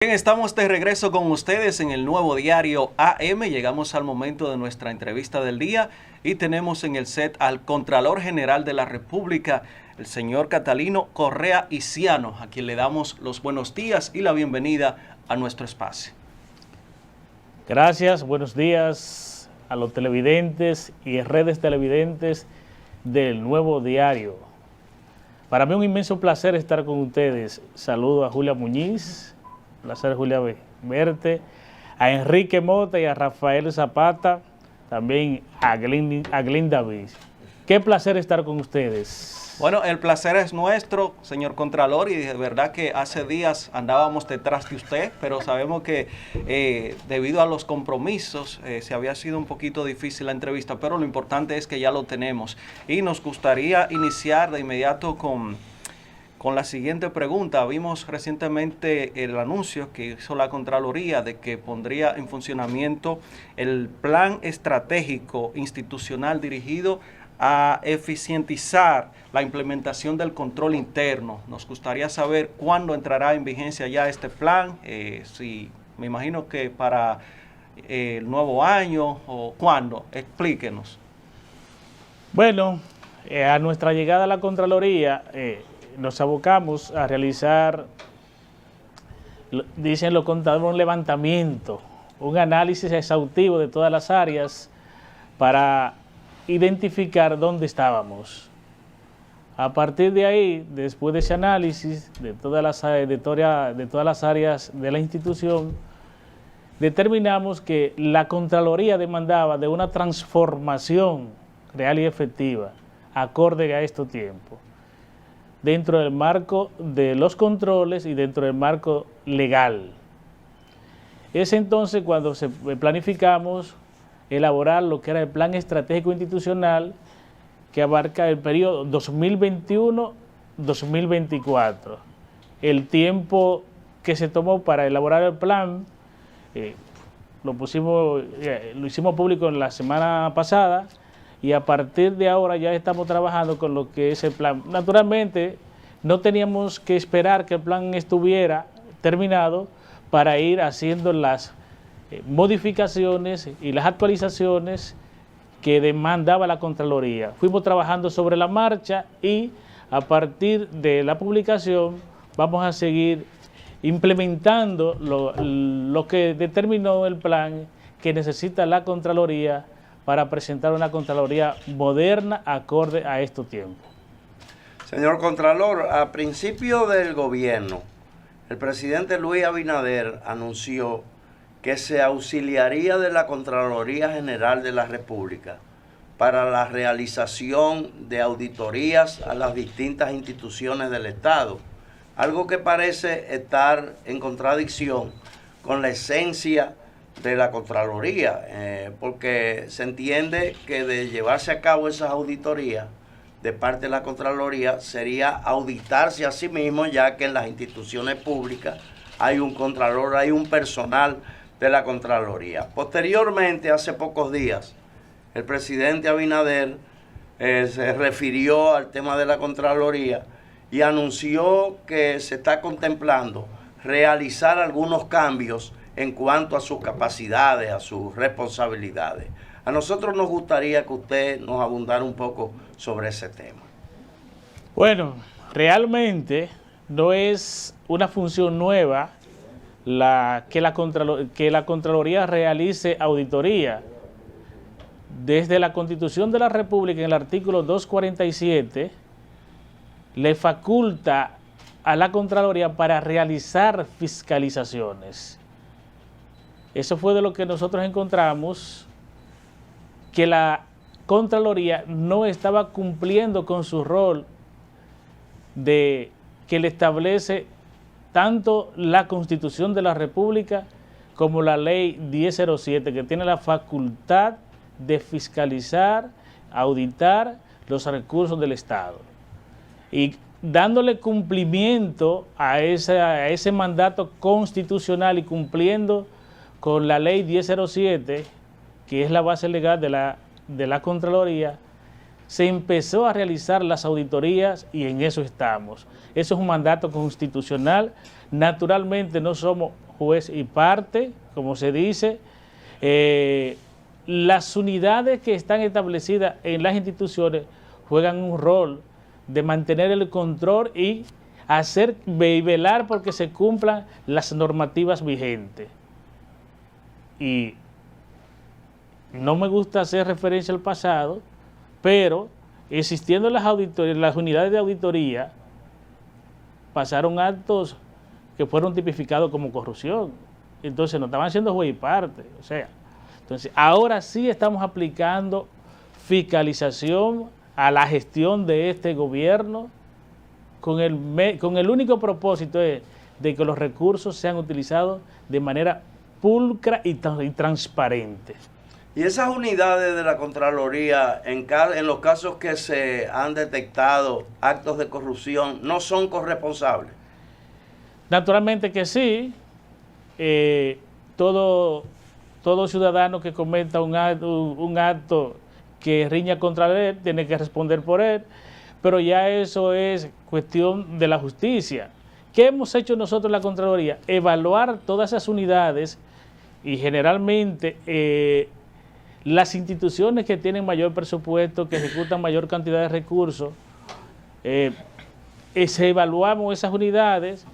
Bien, estamos de regreso con ustedes en el Nuevo Diario AM. Llegamos al momento de nuestra entrevista del día y tenemos en el set al Contralor General de la República, el señor Catalino Correa Iciano, a quien le damos los buenos días y la bienvenida a nuestro espacio. Gracias, buenos días a los televidentes y redes televidentes del Nuevo Diario. Para mí un inmenso placer estar con ustedes. Saludo a Julia Muñiz. Placer, Julia, verte, a Enrique Mota y a Rafael Zapata, también a Glyn David. Qué placer estar con ustedes. Bueno, el placer es nuestro, señor Contralor, y de verdad que hace días andábamos detrás de usted, pero sabemos que debido a los compromisos se había sido un poquito difícil la entrevista, pero lo importante es que ya lo tenemos. Y nos gustaría iniciar de inmediato con la siguiente pregunta. Vimos recientemente el anuncio que hizo la Contraloría de que pondría en funcionamiento el plan estratégico institucional dirigido a eficientizar la implementación del control interno. Nos gustaría saber cuándo entrará en vigencia ya este plan, si me imagino que para el nuevo año o cuándo. Explíquenos. Bueno, a nuestra llegada a la Contraloría, nos abocamos a realizar, dicen los contadores, un levantamiento, un análisis exhaustivo de todas las áreas para identificar dónde estábamos. A partir de ahí, después de ese análisis de todas las áreas de la institución, determinamos que la Contraloría demandaba de una transformación real y efectiva, acorde a estos tiempos, dentro del marco de los controles y dentro del marco legal. Es entonces cuando planificamos elaborar lo que era el Plan Estratégico Institucional, que abarca el periodo 2021-2024. El tiempo que se tomó para elaborar el plan, lo hicimos público en la semana pasada, y a partir de ahora ya estamos trabajando con lo que es el plan. Naturalmente, no teníamos que esperar que el plan estuviera terminado para ir haciendo las modificaciones y las actualizaciones que demandaba la Contraloría. Fuimos trabajando sobre la marcha y a partir de la publicación vamos a seguir implementando lo que determinó el plan que necesita la Contraloría para presentar una Contraloría moderna acorde a estos tiempos. Señor Contralor, a principio del gobierno, el presidente Luis Abinader anunció que se auxiliaría de la Contraloría General de la República para la realización de auditorías a las distintas instituciones del Estado, algo que parece estar en contradicción con la esencia de la Contraloría, porque se entiende que de llevarse a cabo esas auditorías de parte de la Contraloría sería auditarse a sí mismo, ya que en las instituciones públicas hay un Contralor, hay un personal de la Contraloría. Posteriormente, hace pocos días, el presidente Abinader se refirió al tema de la Contraloría y anunció que se está contemplando realizar algunos cambios en cuanto a sus capacidades, a sus responsabilidades. A nosotros nos gustaría que usted nos abundara un poco sobre ese tema. Bueno, realmente no es una función nueva que la Contraloría realice auditoría. Desde la Constitución de la República, en el artículo 247, le faculta a la Contraloría para realizar fiscalizaciones. Eso fue de lo que nosotros encontramos, que la Contraloría no estaba cumpliendo con su rol que le establece tanto la Constitución de la República como la Ley 1007, que tiene la facultad de fiscalizar, auditar los recursos del Estado. Y dándole cumplimiento a ese mandato constitucional y cumpliendo con la Ley 1007, que es la base legal de la Contraloría, se empezó a realizar las auditorías y en eso estamos. Eso es un mandato constitucional. Naturalmente no somos juez y parte, como se dice. Las unidades que están establecidas en las instituciones juegan un rol de mantener el control y hacer y velar porque se cumplan las normativas vigentes. Y no me gusta hacer referencia al pasado, pero existiendo las unidades de auditoría, pasaron actos que fueron tipificados como corrupción. Entonces no estaban haciendo juez y parte. O sea, entonces ahora sí estamos aplicando fiscalización a la gestión de este gobierno con el único propósito de que los recursos sean utilizados de manera pulcra y transparente. Y esas unidades de la Contraloría, en los casos que se han detectado actos de corrupción, ¿no son corresponsables? Naturalmente que sí. Todo ciudadano que cometa un acto que riña contra él tiene que responder por él, pero ya eso es cuestión de la justicia. ¿Qué hemos hecho nosotros en la Contraloría? Evaluar todas esas unidades y generalmente las instituciones que tienen mayor presupuesto, que ejecutan mayor cantidad de recursos, evaluamos esas unidades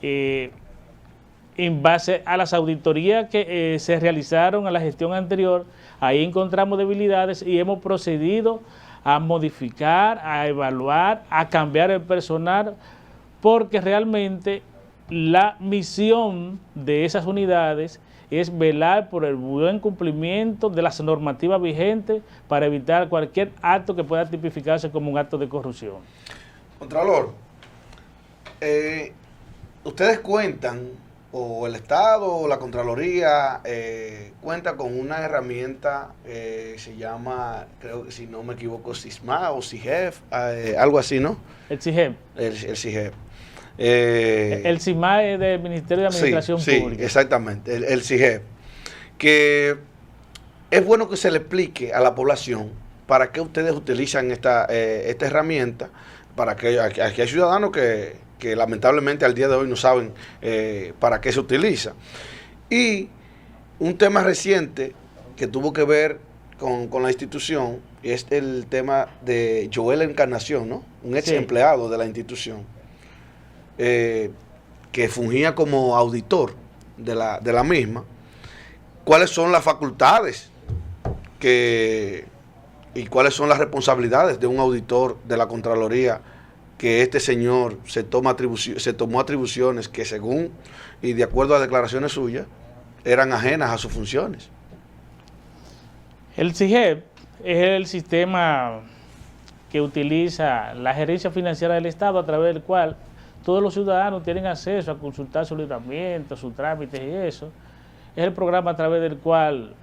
en base a las auditorías que se realizaron a la gestión anterior. Ahí encontramos debilidades y hemos procedido a modificar, a evaluar, a cambiar el personal, porque realmente la misión de esas unidades es velar por el buen cumplimiento de las normativas vigentes para evitar cualquier acto que pueda tipificarse como un acto de corrupción. Contralor, ustedes cuentan, o el Estado o la Contraloría cuenta con una herramienta, se llama, creo que si no me equivoco, SISMA o CIGEF, algo así, ¿no? El CIGEF. El CIGEF. El CISMA es del Ministerio de Administración Pública. Sí, exactamente, el CIGEF. Que es bueno que se le explique a la población para qué ustedes utilizan esta herramienta, para que aquí hay ciudadanos que lamentablemente al día de hoy no saben para qué se utiliza. Y un tema reciente que tuvo que ver con la institución es el tema de Joel Encarnación, ¿no? Un ex empleado de la institución, que fungía como auditor de la misma. ¿Cuáles son las facultades y cuáles son las responsabilidades de un auditor de la Contraloría, que este señor se tomó atribuciones que, según y de acuerdo a declaraciones suyas, eran ajenas a sus funciones? El CIGEF es el sistema que utiliza la gerencia financiera del Estado, a través del cual todos los ciudadanos tienen acceso a consultar su libramiento, sus trámites y eso. Es el programa a través del cual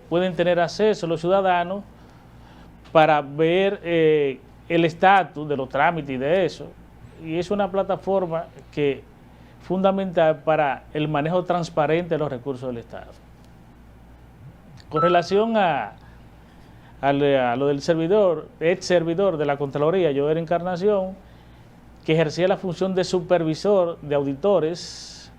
pueden tener acceso los ciudadanos para ver el estatus de los trámites y de eso. Y es una plataforma que fundamental para el manejo transparente de los recursos del Estado. Con relación a lo del ex servidor de la Contraloría, Joel Encarnación, que ejercía la función de supervisor de auditores,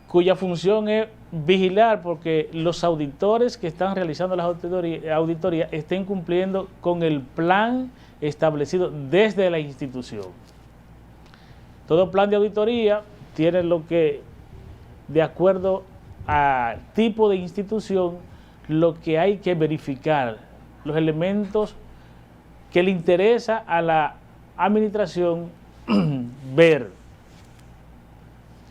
cuya función es vigilar porque los auditores que están realizando las auditorías estén cumpliendo con el plan establecido desde la institución. Todo plan de auditoría tiene de acuerdo al tipo de institución, lo que hay que verificar, los elementos que le interesa a la administración ver.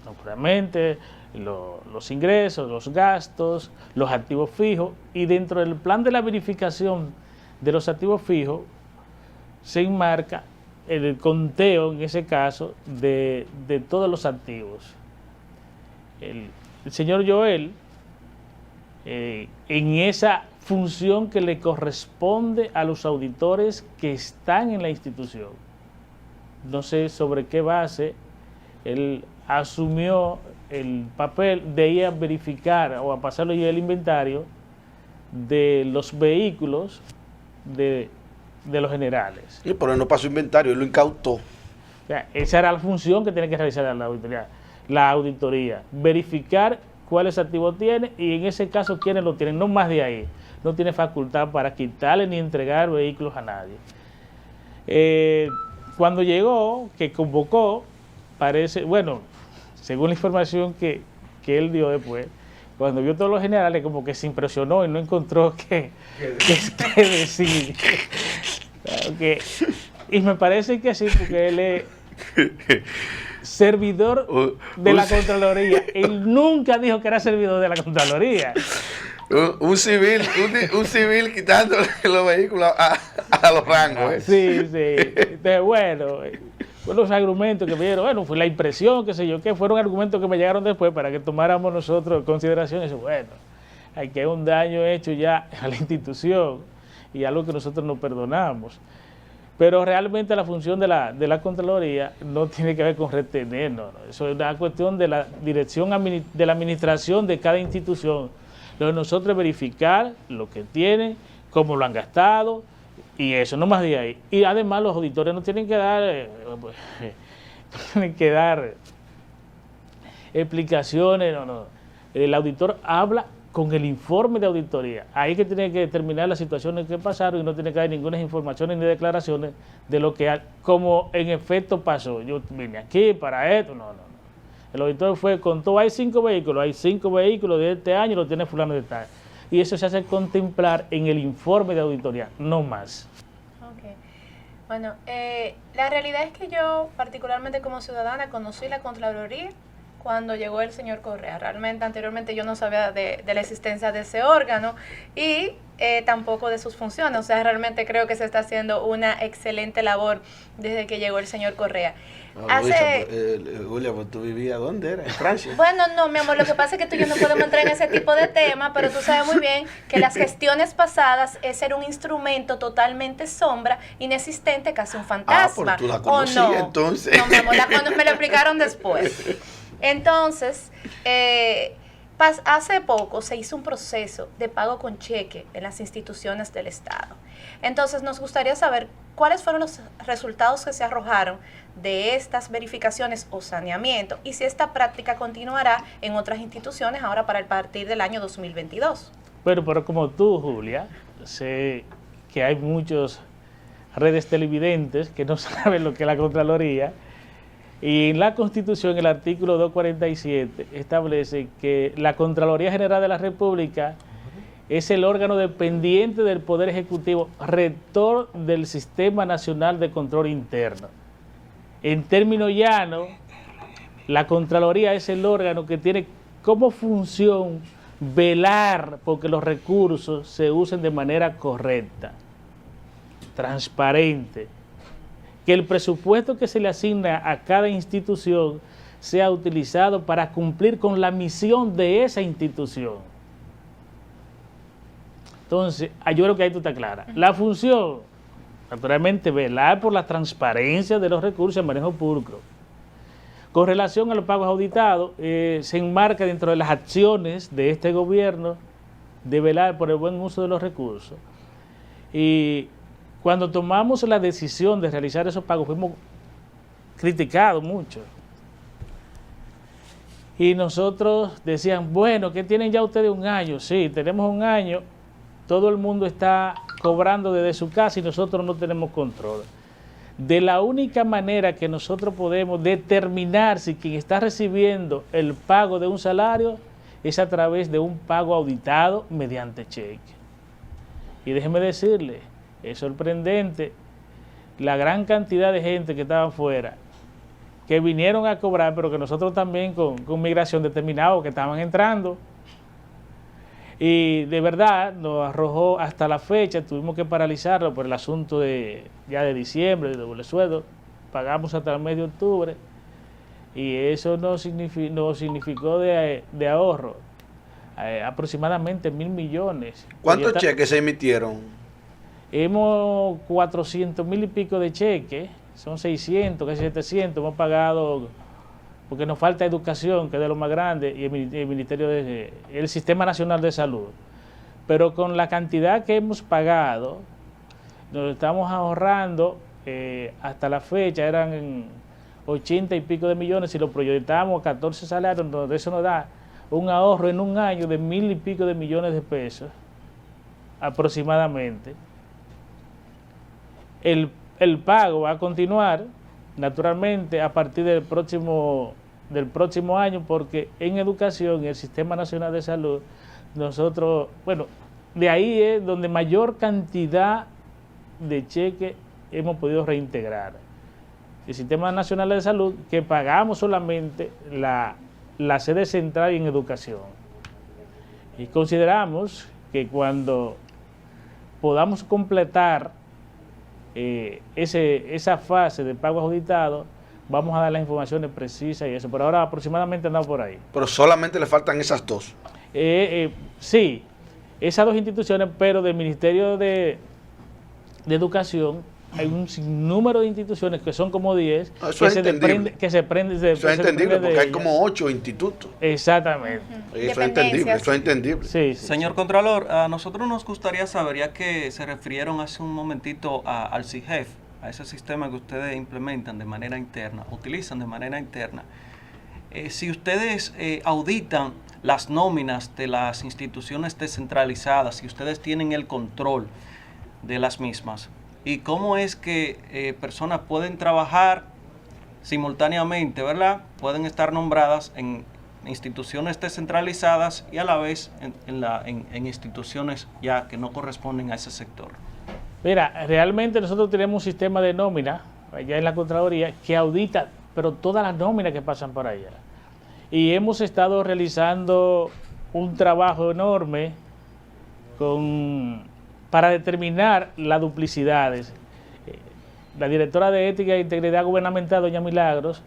Naturalmente, los ingresos, los gastos, los activos fijos, y dentro del plan de la verificación de los activos fijos se enmarca el conteo, en ese caso, de todos los activos. El señor Joel, en esa función que le corresponde a los auditores que están en la institución, no sé sobre qué base él asumió el papel de ir a verificar o a pasarlo ya el inventario de los vehículos de los generales. Sí, pero él no pasó inventario, él lo incautó. O sea, esa era la función que tiene que realizar la auditoría. La auditoría, verificar cuáles activos tiene y en ese caso quiénes lo tienen, no más de ahí. No tiene facultad para quitarle ni entregar vehículos a nadie. Cuando llegó, que convocó, parece, bueno, según la información que él dio después, cuando vio todos los generales como que se impresionó y no encontró qué decir. Y me parece que sí, porque él es servidor de la Contraloría. Él nunca dijo que era servidor de la Contraloría. Un civil quitándole los vehículos a los rangos. Sí. Entonces, bueno, los argumentos que me dieron, bueno, fue la impresión, qué sé yo, que fueron argumentos que me llegaron después para que tomáramos nosotros en consideración eso. Bueno, hay que un daño hecho ya a la institución y algo que nosotros no perdonamos. Pero realmente la función de la Contraloría no tiene que ver con retener, no. Eso es una cuestión de la dirección de la administración de cada institución. Lo de nosotros es verificar lo que tienen, cómo lo han gastado, y eso, no más de ahí. Y además los auditores no tienen que dar explicaciones, no. El auditor habla con el informe de auditoría. Ahí que tiene que determinar las situaciones que pasaron y no tiene que dar ninguna informaciones ni declaraciones de lo que, como en efecto pasó. Yo vine aquí para esto, no. El auditor contó, hay 5 vehículos de este año, lo tiene fulano de tal. Y eso se hace contemplar en el informe de auditoría, no más. Ok. Bueno, la realidad es que yo, particularmente como ciudadana, conocí la Contraloría cuando llegó el señor Correa. Realmente, anteriormente yo no sabía de la existencia de ese órgano y tampoco de sus funciones. O sea, realmente creo que se está haciendo una excelente labor desde que llegó el señor Correa. Julia, pues tú vivías, ¿dónde era? ¿En Francia? Bueno, no, mi amor, lo que pasa es que tú y yo no podemos entrar en ese tipo de tema, pero tú sabes muy bien que las gestiones pasadas ese era un instrumento totalmente sombra, inexistente, casi un fantasma. Pero tú la conocías, no, entonces. No, mi amor, me lo explicaron después. Entonces, hace poco se hizo un proceso de pago con cheque en las instituciones del Estado. Entonces, nos gustaría saber cuáles fueron los resultados que se arrojaron de estas verificaciones o saneamiento y si esta práctica continuará en otras instituciones ahora para el partir del año 2022. Pero como tú, Julia, sé que hay muchos redes televidentes que no saben lo que es la Contraloría. Y en la Constitución, el artículo 247 establece que la Contraloría General de la República es el órgano dependiente del Poder Ejecutivo, rector del Sistema Nacional de Control Interno. En términos llanos, la Contraloría es el órgano que tiene como función velar porque los recursos se usen de manera correcta, transparente, que el presupuesto que se le asigna a cada institución sea utilizado para cumplir con la misión de esa institución. Entonces, yo creo que ahí tú estás clara. La función, naturalmente, velar por la transparencia de los recursos en manejo público. Con relación a los pagos auditados, se enmarca dentro de las acciones de este gobierno de velar por el buen uso de los recursos. Y cuando tomamos la decisión de realizar esos pagos, fuimos criticados mucho. Y nosotros decían, bueno, ¿qué tienen ya ustedes un año? Sí, tenemos un año, todo el mundo está cobrando desde su casa y nosotros no tenemos control. De la única manera que nosotros podemos determinar si quien está recibiendo el pago de un salario es a través de un pago auditado mediante cheque. Y déjeme decirle, es sorprendente la gran cantidad de gente que estaba afuera, que vinieron a cobrar, pero que nosotros también con migración determinado que estaban entrando. Y de verdad nos arrojó hasta la fecha, tuvimos que paralizarlo por el asunto de diciembre, de doble sueldo, pagamos hasta el mes de octubre y eso nos significó de ahorro aproximadamente 1.000 millones. ¿Cuántos cheques se emitieron? Hemos 400.000 y pico de cheques, son 600, casi 700, hemos pagado, porque nos falta educación, que es de lo más grande, y el Ministerio el Sistema Nacional de Salud. Pero con la cantidad que hemos pagado, nos estamos ahorrando, hasta la fecha eran 80 y pico de millones, si lo proyectamos a 14 salarios, donde eso nos da un ahorro en un año de 1.000 y pico de millones de pesos, aproximadamente. El pago va a continuar, naturalmente, a partir del próximo año, porque en educación, en el Sistema Nacional de Salud, nosotros, bueno, de ahí es donde mayor cantidad de cheques hemos podido reintegrar. El Sistema Nacional de Salud, que pagamos solamente la sede central en educación. Y consideramos que cuando podamos completar esa fase de pago adjudicado, vamos a dar las informaciones precisas y eso. Por ahora aproximadamente andamos por ahí. Pero solamente le faltan esas dos. Sí, esas dos instituciones, pero del Ministerio de Educación hay un sinnúmero de instituciones que son como 10 eso es entendible. Eso es entendible porque hay como 8 institutos. Exactamente. Eso es entendible, eso es entendible. Sí. Señor Contralor, a nosotros nos gustaría saber, ya que se refirieron hace un momentito al CIGEF, a ese sistema que ustedes implementan de manera interna, utilizan de manera interna, si ustedes auditan las nóminas de las instituciones descentralizadas, si ustedes tienen el control de las mismas, y cómo es que personas pueden trabajar simultáneamente, ¿verdad? Pueden estar nombradas en instituciones descentralizadas y a la vez en instituciones ya que no corresponden a ese sector. Mira, realmente nosotros tenemos un sistema de nómina allá en la Contraloría que audita, pero todas las nóminas que pasan por allá. Y hemos estado realizando un trabajo enorme para determinar las duplicidades. La directora de Ética e Integridad Gubernamental, doña Milagros,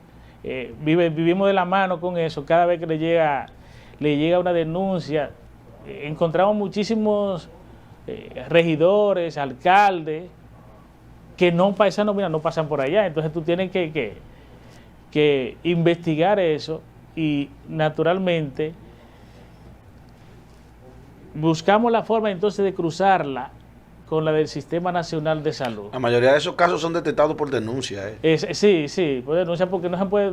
vivimos de la mano con eso. Cada vez que le llega una denuncia, encontramos muchísimos regidores, alcaldes, que no para esa nómina no pasan por allá. Entonces tú tienes que investigar eso y naturalmente buscamos la forma entonces de cruzarla con la del Sistema Nacional de Salud. La mayoría de esos casos son detectados por denuncia. Sí, por denuncia, porque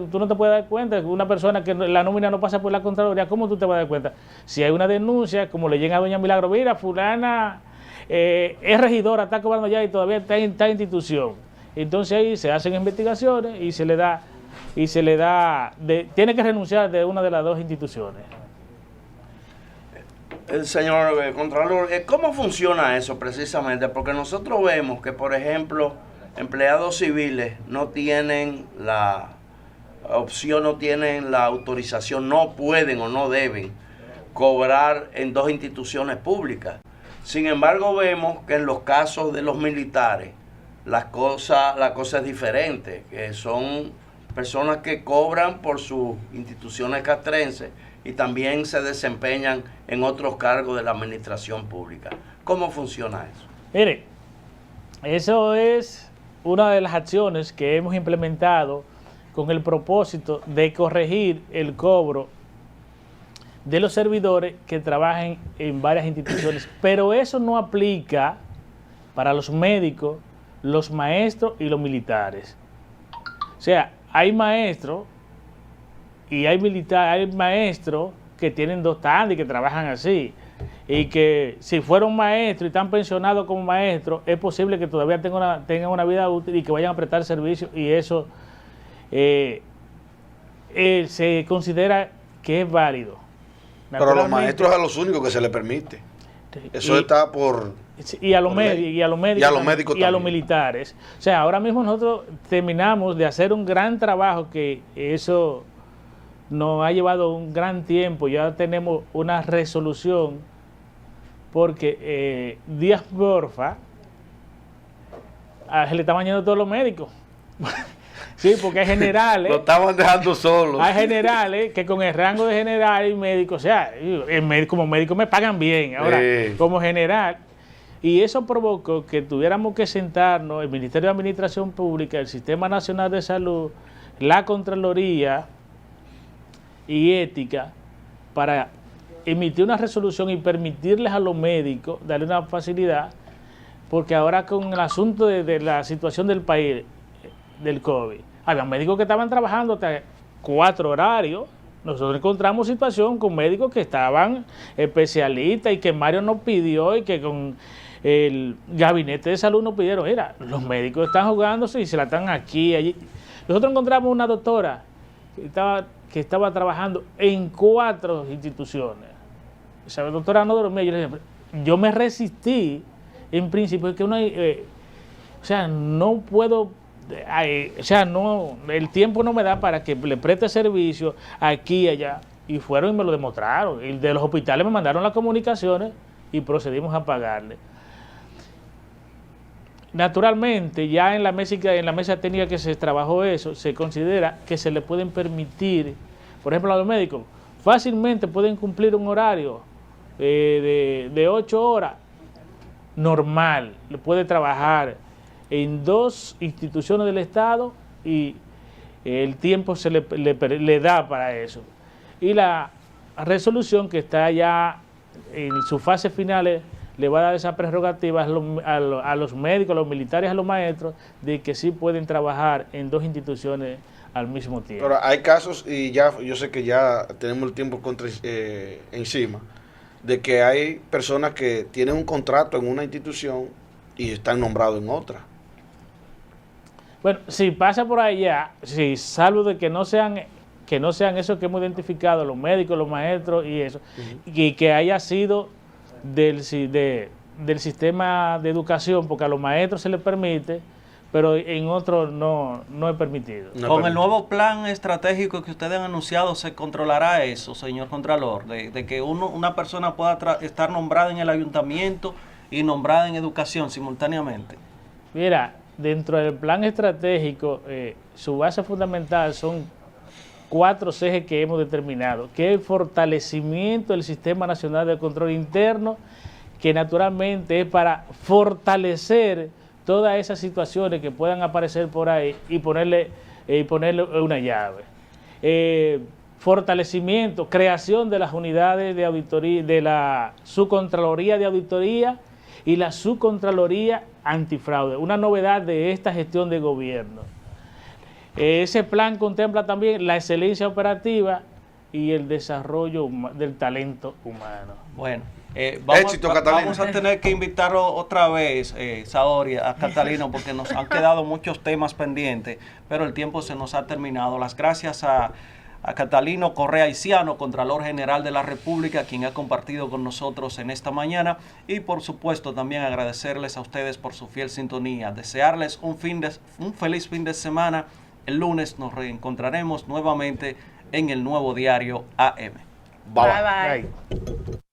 tú no te puedes dar cuenta que una persona que la nómina no pasa por la Contraloría, ¿cómo tú te vas a dar cuenta? Si hay una denuncia, como le llega a doña Milagro, mira, fulana es regidora, está cobrando ya y todavía está en esta institución. Entonces ahí se hacen investigaciones y se le da, tiene que renunciar de una de las dos instituciones. El señor Contralor, ¿cómo funciona eso precisamente? Porque nosotros vemos que, por ejemplo, empleados civiles no tienen la opción, no tienen la autorización, no pueden o no deben cobrar en dos instituciones públicas. Sin embargo, vemos que en los casos de los militares, la cosa es diferente, que son personas que cobran por sus instituciones castrenses y también se desempeñan en otros cargos de la administración pública. ¿Cómo funciona eso? Mire, eso es una de las acciones que hemos implementado con el propósito de corregir el cobro de los servidores que trabajan en varias instituciones. Pero eso no aplica para los médicos, los maestros y los militares. O sea, hay maestros y hay maestros que tienen dos tandas y que trabajan así. Y que si fueron maestros y están pensionados como maestros, es posible que todavía tengan una vida útil y que vayan a prestar servicio, y eso se considera que es válido. Pero a los maestros es a los únicos que se les permite. Eso está por... Y a los médicos y a los militares. O sea, ahora mismo nosotros terminamos de hacer un gran trabajo, que eso nos ha llevado un gran tiempo. Ya tenemos una resolución porque Díaz Borfa se le estaban yendo todos los médicos. Sí, porque hay generales. Lo estaban dejando solo. Hay generales que con el rango de general y médico, o sea, como médico me pagan bien. Ahora, como general. Y eso provocó que tuviéramos que sentarnos, el Ministerio de Administración Pública, el Sistema Nacional de Salud, la Contraloría y Ética, para emitir una resolución y permitirles a los médicos darle una facilidad, porque ahora con el asunto de la situación del país, del COVID, Había médicos que estaban trabajando hasta 4 horarios. Nosotros encontramos situación con médicos que estaban especialistas y que Mario nos pidió y que con el gabinete de salud nos pidieron, mira, los médicos están jugándose y se la están aquí, allí. Nosotros encontramos una doctora que estaba trabajando en 4 instituciones. Esa doctora no dormía. Yo me resistí, en principio, es que uno, o sea, no puedo, o sea, no, el tiempo no me da para que le preste servicio aquí y allá. Y fueron y me lo demostraron. Y de los hospitales me mandaron las comunicaciones y procedimos a pagarle. Naturalmente, ya en la mesa técnica que se trabajó eso, se considera que se le pueden permitir, por ejemplo, a los médicos, fácilmente pueden cumplir un horario de 8 horas normal, le puede trabajar en 2 instituciones del Estado y el tiempo se le da para eso. Y la resolución que está ya en sus fases finales le va a dar esa prerrogativa a los médicos, a los militares, a los maestros, de que sí pueden trabajar en 2 instituciones al mismo tiempo. Pero hay casos, y ya yo sé que ya tenemos el tiempo encima, de que hay personas que tienen un contrato en una institución y están nombrados en otra. Bueno, si pasa por allá, si salvo de que no sean esos que hemos identificado, los médicos, los maestros y eso, y que haya sido del sistema de educación, porque a los maestros se les permite, pero en otros no es permitido. Con el nuevo plan estratégico que ustedes han anunciado, ¿se controlará eso, señor Contralor? De que una persona pueda estar nombrada en el ayuntamiento y nombrada en educación simultáneamente. Mira, dentro del plan estratégico, su base fundamental son 4 ejes que hemos determinado, que es el fortalecimiento del Sistema Nacional de Control Interno, que naturalmente es para fortalecer todas esas situaciones que puedan aparecer por ahí y ponerle una llave. Fortalecimiento, creación de las unidades de auditoría, de la Subcontraloría de Auditoría y la Subcontraloría Antifraude, una novedad de esta gestión de gobierno. Ese plan contempla también la excelencia operativa y el desarrollo del talento humano. Bueno, Éxito, Catalina. Vamos a tener que invitarlo otra vez, Saori, a Catalino, porque nos han quedado muchos temas pendientes, pero el tiempo se nos ha terminado. Las gracias a Catalino Correa Iciano, Contralor General de la República, quien ha compartido con nosotros en esta mañana, y por supuesto también agradecerles a ustedes por su fiel sintonía, desearles un feliz fin de semana. El lunes nos reencontraremos nuevamente en el Nuevo Diario AM. Bye bye.